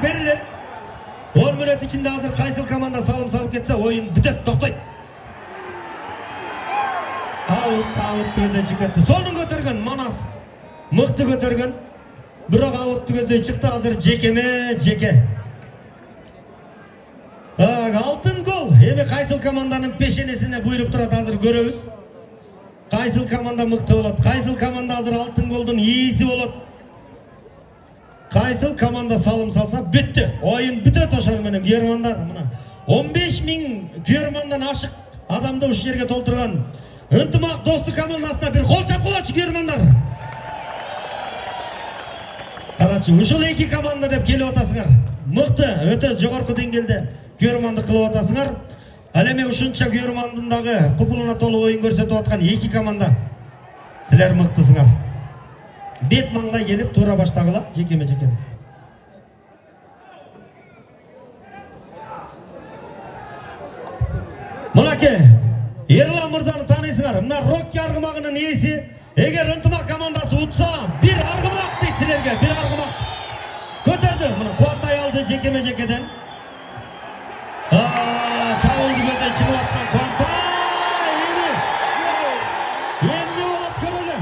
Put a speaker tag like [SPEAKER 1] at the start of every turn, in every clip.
[SPEAKER 1] берилет. 10 minut içinde hazır qaysil komanda salım salıp ketse oyun bütet, toktayt. Out gözden çıkıptı. Sonun götürgün Manas. Mıktı götürgün. Biroq out'tu gözden çıktı. Hazır Jeke. Altın gol. Eме qaysil komandanın peşenesine buyurup turат hazır görөбүz. Qaysil komanda mıktı bolat. Qaysil komanda hazır altın goldun iyisi bolat. Qaysil komanda salım salsa bitti. Oyun bütet oşar menen Germanдар. 15.000 Germandan aşık adamda uş yerге толтурган. Ынтымак достук командасына bir кол чапкылачы Germanдар. Карачы, ушул эки команда деп келип атасыңар. Мыкты, өтө жогорку деңгээлде Germanды кылып атасыңар. Ал эми ушунча Germandын дагы купулуна толук оюн көрсөтүп аткан эки команда. Силер мыктысыңар. Бет маңдай келип туура баштагыла, жекеме. Мынаке, Ерлан мырзаны таанысыңар. Мына Рокки аргымагынын ээси, эгер ынтымак командасы утса, бир аргымак дейт силерге, бир аргымак. Көтөрдү, мына кубаттай алды жекеден. Чабылды көздөн чыгып аткан Кубаттай. Эмне болот көрөлү.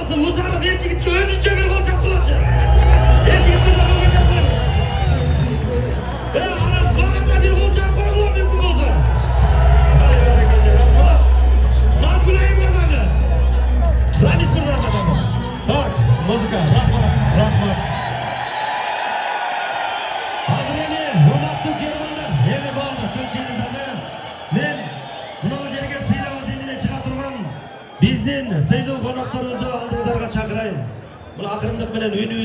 [SPEAKER 1] Азы Узаров Эржигитке өзүнчө бир гол чапкылачы. Эржигитке гол чапкылачы. Анан багында бир гол чапкыргыла мүмкүн болсо. Назгүл Айымбердагы. Рамис мырзага дагы. Так, музыка, рахмат. Азыр эми урматтуу көрөрмандар, эми болду тынчыгы дагы. Мен мынау жерге сыйлоо земине чыга турган биздин сыйлуу конокторубузду алдыңыздарга чакырайын. Бул акырындык менен үнүбүз